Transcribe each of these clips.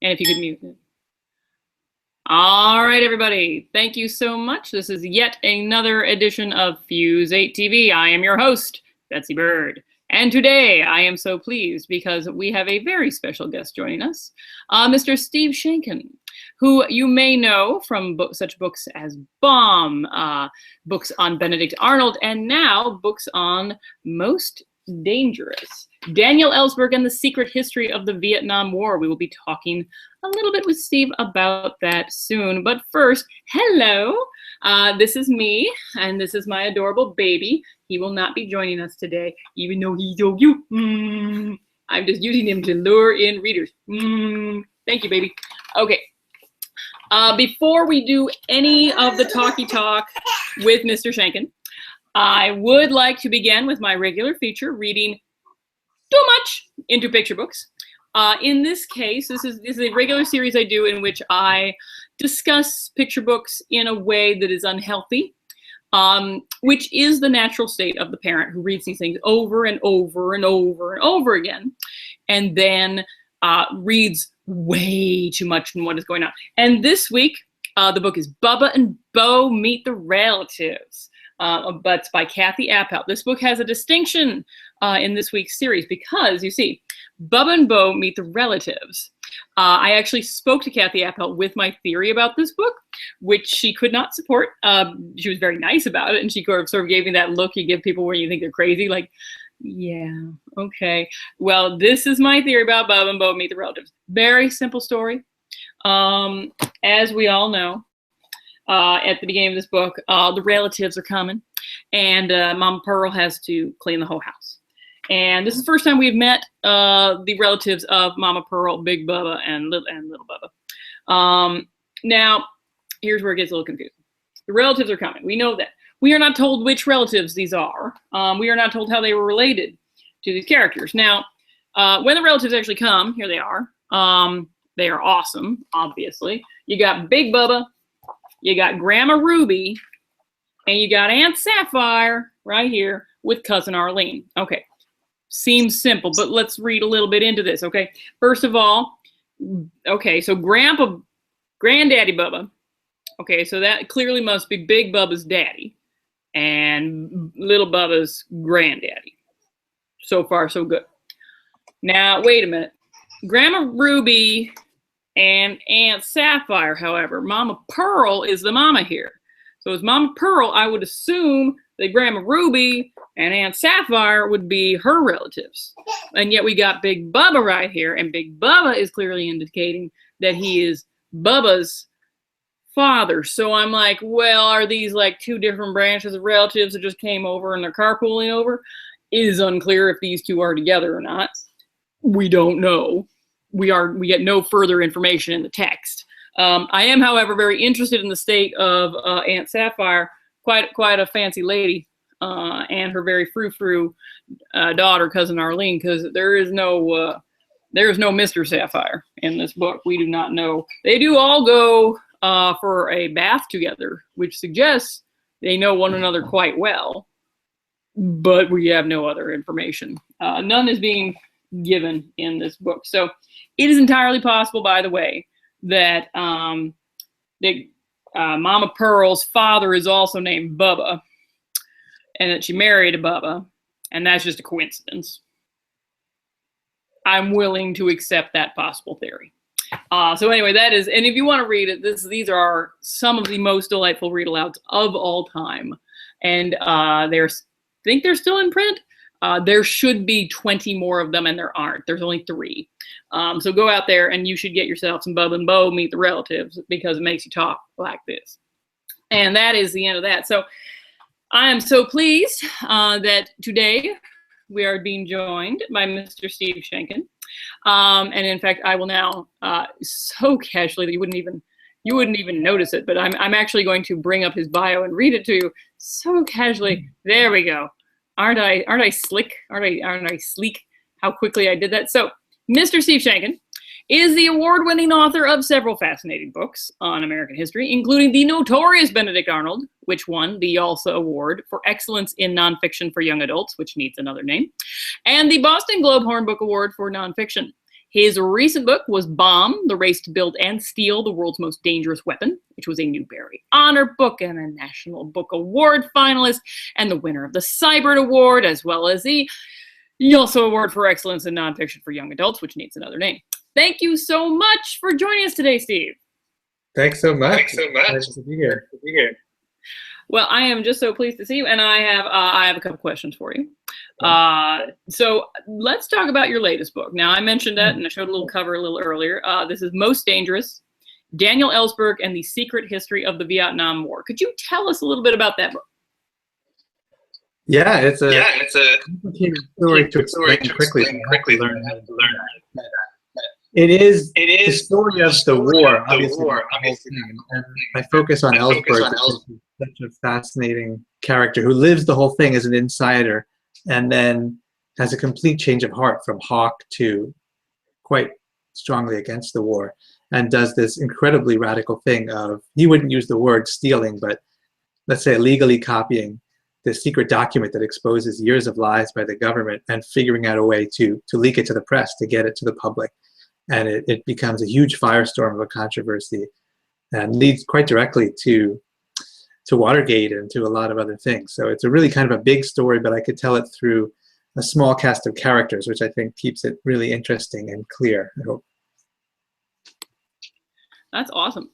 And if you could mute it. All right, everybody. Thank you so much. This is yet another edition of Fuse 8 TV. I am your host, Betsy Bird. And today I am so pleased because we have a very special guest joining us, Mr. Steve Sheinkin, who you may know from such books as Bomb, books on Benedict Arnold, and now books on Most Dangerous, Daniel Ellsberg and the Secret History of the Vietnam War. We will be talking a little bit with Steve about that soon. But first, hello. This is me, and this is my adorable baby. He will not be joining us today, even though he's so cute. I'm just using him to lure in readers. Thank you, baby. Okay. Before we do any of the talky talk with Mr. Sheinkin, I would like to begin with my regular feature, reading too much into picture books. In this case, this is a regular series I do in which I discuss picture books in a way that is unhealthy, which is the natural state of the parent who reads these things over and over and over and over again, and then reads way too much in what is going on. And this week, the book is Bubba and BEAU Meet the Relatives. But it's by Kathi Appelt. This book has a distinction in this week's series because, you see, Bubba and BEAU Meet the Relatives. I actually spoke to Kathi Appelt with my theory about this book, which she could not support. She was very nice about it, and she sort of gave me that look you give people when you think they're crazy, like, yeah, okay. Well, this is my theory about Bubba and BEAU Meet the Relatives. Very simple story. As we all know, at the beginning of this book, the relatives are coming, and Mama Pearl has to clean the whole house. And this is the first time we've met the relatives of Mama Pearl, Big Bubba, and Little Bubba. Now, here's where it gets a little confusing. The relatives are coming. We know that. We are not told which relatives these are. We are not told how they were related to these characters. Now, when the relatives actually come, here they are. They are awesome, obviously. You got Big Bubba, you got Grandma Ruby, and you got Aunt Sapphire right here with Cousin Arlene. Okay, seems simple, but let's read a little bit into this, okay? First of all, okay, so Granddaddy Bubba, okay, so that clearly must be Big Bubba's daddy and Little Bubba's granddaddy. So far, so good. Now, wait a minute. Grandma Ruby and Aunt Sapphire, however, Mama Pearl is the mama here. So as Mama Pearl, I would assume that Grandma Ruby and Aunt Sapphire would be her relatives. And yet we got Big Bubba right here, and Big Bubba is clearly indicating that he is Bubba's father. So I'm like, well, are these like two different branches of relatives that just came over and they're carpooling over? It is unclear if these two are together or not. We don't know. We get no further information in the text. I am, however, very interested in the state of Aunt Sapphire, quite a fancy lady, and her very frou-frou daughter, Cousin Arlene, because there is no Mr. Sapphire in this book. We do not know. They do all go for a bath together, which suggests they know one another quite well, but we have no other information. None is being given in this book. So it is entirely possible, by the way, that Mama Pearl's father is also named Bubba, and that she married a Bubba, and that's just a coincidence. I'm willing to accept that possible theory. So anyway, that is, and if you want to read it, these are some of the most delightful read-alouds of all time, and I think they're still in print. There should be 20 more of them, and there aren't. There's only 3. So go out there, and you should get yourself some Bubba and BEAU Meet the Relatives, because it makes you talk like this. And that is the end of that. So I am so pleased that today we are being joined by Mr. Steve Sheinkin. And in fact, I will now, so casually that you wouldn't even notice it, but I'm actually going to bring up his bio and read it to you so casually. There we go. Aren't I slick? Aren't I sleek? How quickly I did that. So Mr. Steve Sheinkin is the award-winning author of several fascinating books on American history, including the notorious Benedict Arnold, which won the YALSA Award for Excellence in Nonfiction for Young Adults, which needs another name, and the Boston Globe Horn Book Award for Nonfiction. His recent book was Bomb, The Race to Build and Steal the World's Most Dangerous Weapon, which was a Newbery Honor Book and a National Book Award finalist, and the winner of the Cybert Award, as well as the ELLSBERG Award for Excellence in Nonfiction for Young Adults, which needs another name. Thank you so much for joining us today, Steve. Thanks so much. Thanks so much. Nice to be here. Well, I am just so pleased to see you, and I have a couple questions for you. So let's talk about your latest book. Now, I mentioned that, and I showed a little cover a little earlier. This is Most Dangerous, Daniel Ellsberg and the Secret History of the Vietnam War. Could you tell us a little bit about that book? Yeah, it's a complicated story to explain quickly. Learn how to learn that. It is the story of the war, obviously. And I focus on Ellsberg, such a fascinating character who lives the whole thing as an insider and then has a complete change of heart from hawk to quite strongly against the war, and does this incredibly radical thing of, he wouldn't use the word stealing, but let's say illegally copying the secret document that exposes years of lies by the government and figuring out a way to leak it to the press, to get it to the public. And it becomes a huge firestorm of a controversy and leads quite directly to Watergate and to a lot of other things. So it's a really kind of a big story, but I could tell it through a small cast of characters, which I think keeps it really interesting and clear, I hope. That's awesome.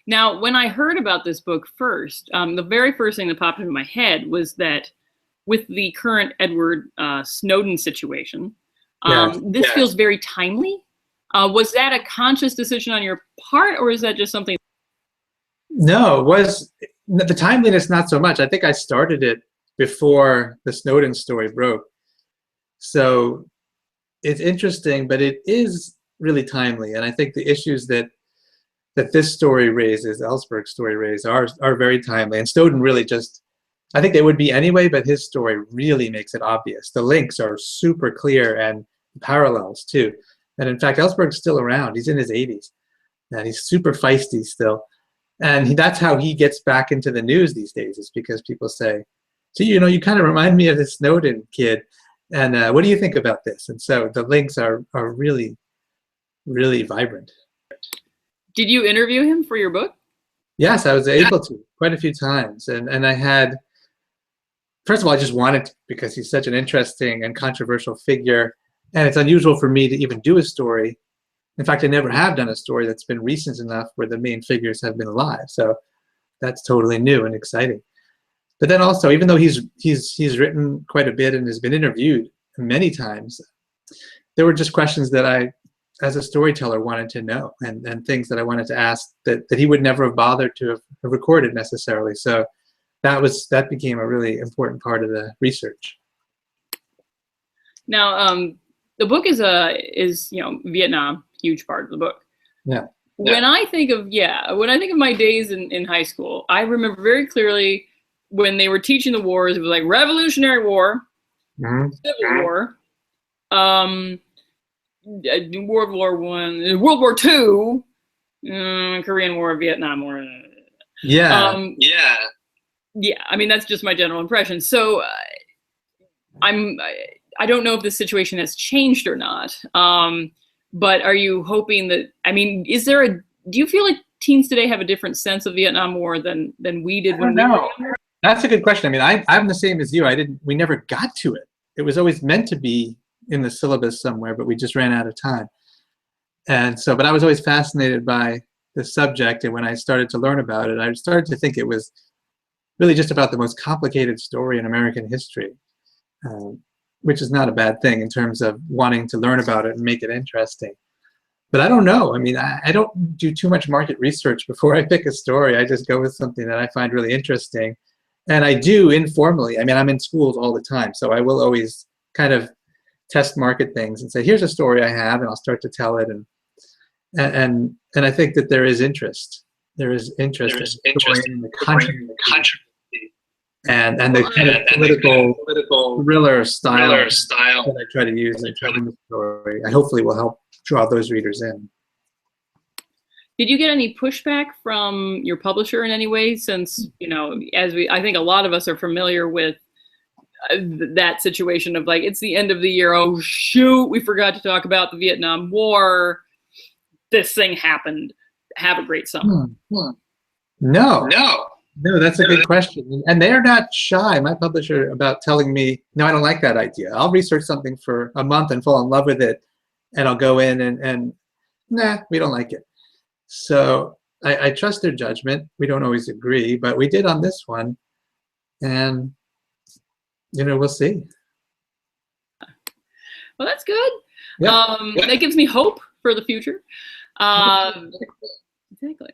Now, when I heard about this book first, the very first thing that popped into my head was that with the current Edward Snowden situation, this feels very timely. Was that a conscious decision on your part, or is that just something? No, it was the timeliness, not so much. I think I started it before the Snowden story broke. So it's interesting, but it is really timely. And I think the issues that this story raises, Ellsberg's story raises, are very timely. And Snowden really just, I think they would be anyway, but his story really makes it obvious. The links are super clear and parallels too. And in fact, Ellsberg's still around. He's in his 80s and he's super feisty still. And that's how he gets back into the news these days, is because people say, so, you know, you kind of remind me of this Snowden kid. And what do you think about this? And so the links are really, really vibrant. Did you interview him for your book? Yes, I was able to quite a few times. And I had, first of all, I just wanted to, because he's such an interesting and controversial figure. And it's unusual for me to even do a story. In fact, I never have done a story that's been recent enough where the main figures have been alive. So that's totally new and exciting. But then also, even though he's written quite a bit and has been interviewed many times, there were just questions that I, as a storyteller, wanted to know, and things that I wanted to ask that he would never have bothered to have recorded necessarily. So that became a really important part of the research. Now, the book is Vietnam, huge part of the book. Yeah. When I think of my days in high school, I remember very clearly when they were teaching the wars. It was like Revolutionary War, Civil War, World War I, World War II, Korean War, Vietnam War. Yeah. Yeah. I mean, that's just my general impression. So I don't know if the situation has changed or not. But are you hoping that, I mean, do you feel like teens today have a different sense of Vietnam War than we did when we were younger? That's a good question. I mean, I'm the same as you. We never got to it. It was always meant to be in the syllabus somewhere, but we just ran out of time. And so, but I was always fascinated by the subject. And when I started to learn about it, I started to think it was really just about the most complicated story in American history, which is not a bad thing in terms of wanting to learn about it and make it interesting. But I don't know. I mean, I don't do too much market research before I pick a story. I just go with something that I find really interesting. And I do informally. I mean, I'm in schools all the time, so I will always kind of test market things and say, here's a story I have, and I'll start to tell it. And I think that there is interest. There is interest in the controversy and the kind of political thriller style that I try to use in telling the story. I hopefully will help draw those readers in. Did you get any pushback from your publisher in any way? Since, you know, I think a lot of us are familiar with that situation of like, it's the end of the year. Oh shoot, we forgot to talk about the Vietnam War. This thing happened. Have a great summer. No, that's a good question. And they're not shy, my publisher, about telling me, no, I don't like that idea. I'll research something for a month and fall in love with it, and I'll go in and nah, we don't like it. So I trust their judgment. We don't always agree, but we did on this one, and we'll see. Well, that's good. Yep. That gives me hope for the future. Exactly.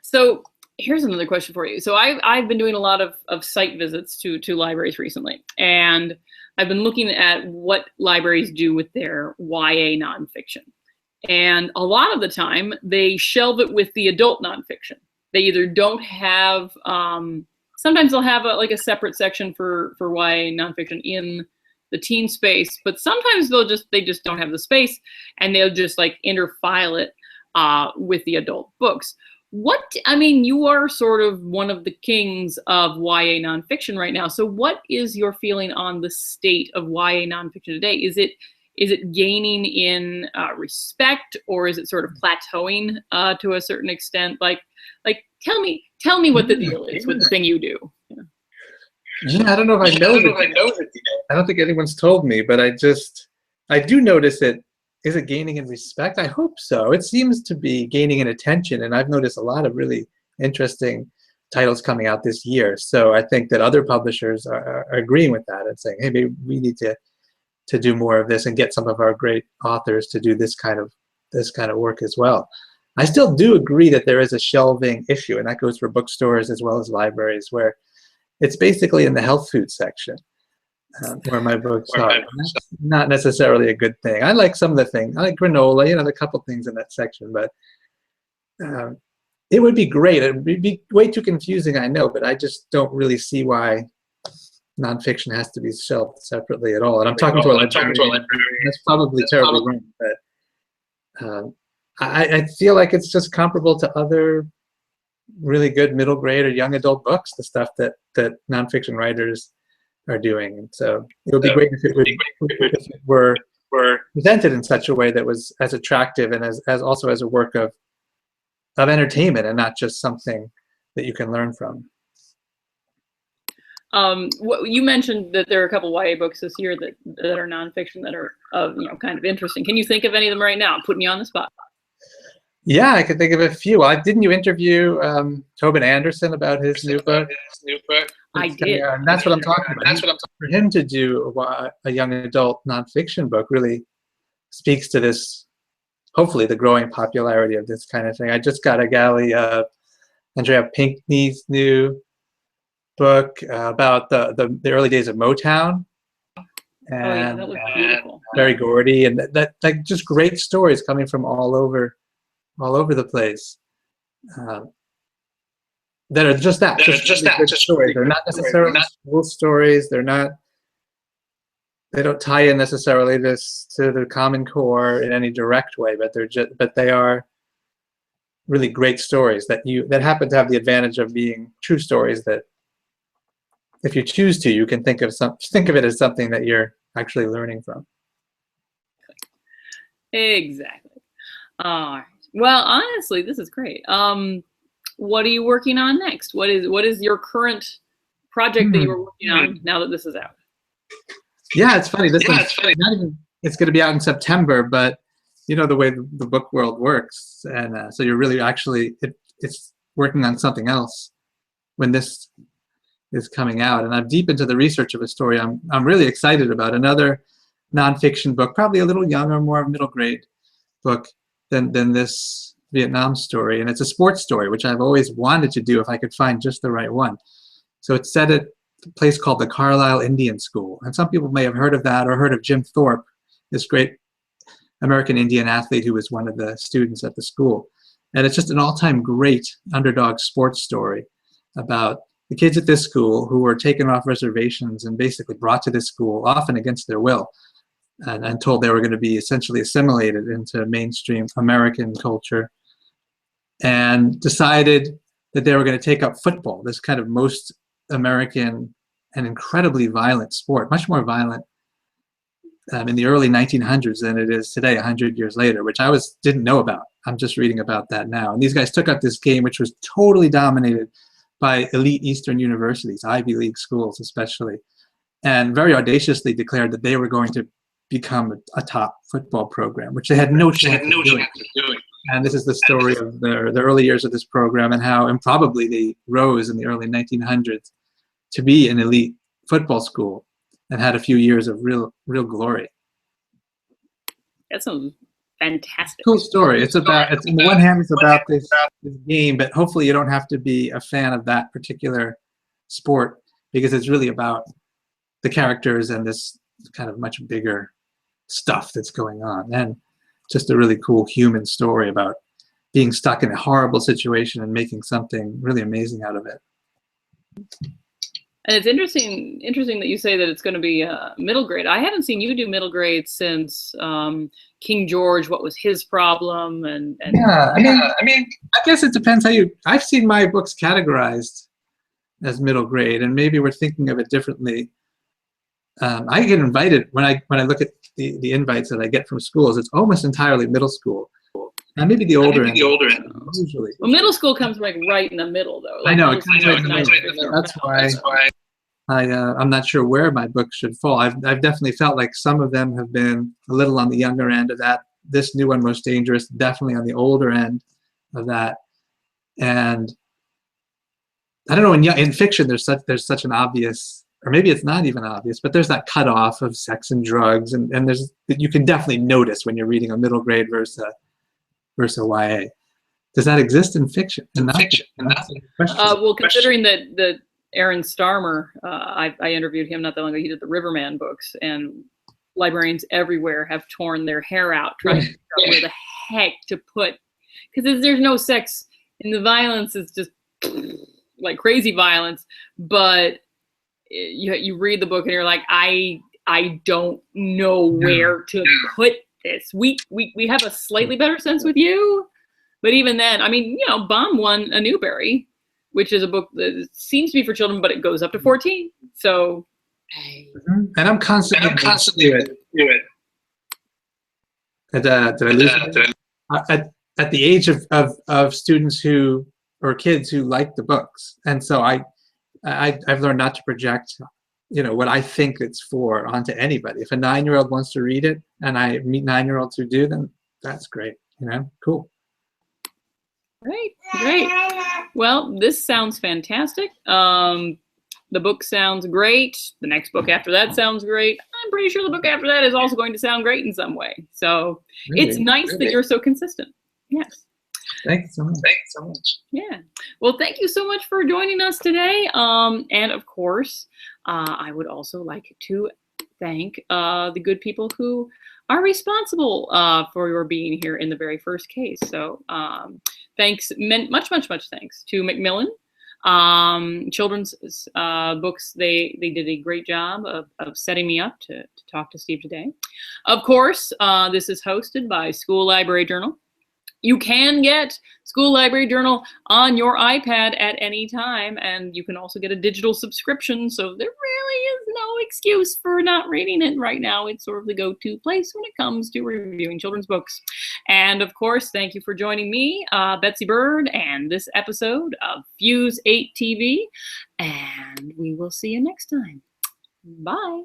So here's another question for you. So I've been doing a lot of site visits to libraries recently, and I've been looking at what libraries do with their YA nonfiction. And a lot of the time, they shelve it with the adult nonfiction. They either don't have, sometimes they'll have like a separate section for YA nonfiction in the teen space, but sometimes they just don't have the space, and they'll just like interfile it with the adult books. You are sort of one of the kings of YA nonfiction right now. So what is your feeling on the state of YA nonfiction today? Is it gaining in respect, or is it sort of plateauing to a certain extent? Like tell me what the deal is with the thing you do. Yeah, I don't know if I know it. I don't think anyone's told me, but I do notice it. Is it gaining in respect? I hope so. It seems to be gaining in attention, and I've noticed a lot of really interesting titles coming out this year. So I think that other publishers are agreeing with that and saying, hey, maybe we need to do more of this and get some of our great authors to do this kind of work as well. I still do agree that there is a shelving issue, and that goes for bookstores as well as libraries, where it's basically in the health food section. Where my books are. That's not necessarily a good thing. I like some of the things. I like granola, a couple things in that section, but it would be great. It would be way too confusing, I know, but I just don't really see why nonfiction has to be shelved separately at all. And I'm talking to a librarian. That's probably terribly wrong, but I feel like it's just comparable to other really good middle grade or young adult books, the stuff that nonfiction writers are doing. And so it would be great if it were presented in such a way that was as attractive and as also as a work of entertainment, and not just something that you can learn from. You mentioned that there are a couple YA books this year that are nonfiction that are kind of interesting. Can you think of any of them right now? I'm putting you on the spot. Yeah, I could think of a few. Didn't you interview Tobin Anderson about his new book? I did. And that's what I'm talking about. For him to do a young adult nonfiction book really speaks to this, hopefully, the growing popularity of this kind of thing. I just got a galley of Andrea Pinkney's new book about the early days of Motown. And that looks beautiful. Very Gordy, and that like just great stories coming from all over the place. That are just stories. They're not necessarily school stories. They don't tie in necessarily to the Common Core in any direct way, but they are really great stories that happen to have the advantage of being true stories that, if you choose to, you can think of it as something that you're actually learning from. Exactly. Well, honestly, this is great. What are you working on next? What is your current project that you're working on now that this is out? Yeah, it's funny. It's going to be out in September, but the way the book world works, and so you're really actually it's working on something else when this is coming out. And I'm deep into the research of a story I'm really excited about, another nonfiction book, probably a little younger, more middle grade book than this Vietnam story, and it's a sports story, which I've always wanted to do if I could find just the right one. So it's set at a place called the Carlisle Indian School, and some people may have heard of that or heard of Jim Thorpe, this great American Indian athlete who was one of the students at the school. And it's just an all-time great underdog sports story about the kids at this school who were taken off reservations and basically brought to this school, often against their will, and told they were going to be essentially assimilated into mainstream American culture, and decided that they were going to take up football, this kind of most American an incredibly violent sport, much more violent in the early 1900s than it is today, 100 years later, which I didn't know about. I'm just reading about that now. And these guys took up this game, which was totally dominated by elite Eastern universities, Ivy League schools especially, and very audaciously declared that they were going to become a top football program, which they had no chance of doing. And this is the story of the early years of this program and how improbably they rose in the early 1900s to be an elite football school and had a few years of real glory. That's a fantastic. Cool story. It's about, on the one hand, it's about this game, but hopefully you don't have to be a fan of that particular sport, because it's really about the characters and this kind of much bigger stuff that's going on, and just a really cool human story about being stuck in a horrible situation and making something really amazing out of it. And it's interesting that you say that it's going to be middle grade. I haven't seen you do middle grade since King George. What was his problem? And yeah, I mean, I guess it depends how you. I've seen my books categorized as middle grade, and maybe we're thinking of it differently. I get invited when I look at the invites that I get from schools. It's almost entirely middle school, and maybe the older end. Usually. Well, middle school comes like right in the middle, though. Like I know it comes right in the middle. That's why I'm not sure where my books should fall. I've definitely felt like some of them have been a little on the younger end of that. This new one, Most Dangerous, definitely on the older end of that. And I don't know, in fiction there's such an obvious, or maybe it's not even obvious, but there's that cutoff of sex and drugs, and you can definitely notice when you're reading a middle grade versus a YA. Does that exist in fiction? Well, considering that Aaron Starmer, I interviewed him not that long ago. He did the Riverman books, and librarians everywhere have torn their hair out trying to figure out where the heck to put, because there's no sex, and the violence is just like crazy violence. But you read the book and you're like, I don't know where to put this. We have a slightly better sense with you, but even then, I mean, you know, Baum won a Newbery, which is a book that seems to be for children, but it goes up to 14. So, and I'm constantly do it. Did I lose it? At the age of students or kids who like the books, and so I've learned not to project, you know, what I think it's for onto anybody. If a 9-year-old wants to read it, and I meet 9-year-olds who do, then that's great. You know, cool. Great. Well, this sounds fantastic. The book sounds great. The next book after that sounds great. I'm pretty sure the book after that is also going to sound great in some way. So it's nice that you're so consistent. Yes. Thanks so much. Yeah. Well, thank you so much for joining us today. And of course, I would also like to thank the good people who are responsible for your being here in the very first case. So thanks, much thanks to Macmillan Children's Books. They did a great job of setting me up to talk to Steve today. Of course, this is hosted by School Library Journal. You can get School Library Journal on your iPad at any time, and you can also get a digital subscription, so there really is no excuse for not reading it right now. It's sort of the go-to place when it comes to reviewing children's books. And of course, thank you for joining me, Betsy Bird, and this episode of Fuse 8 TV, and we will see you next time. Bye.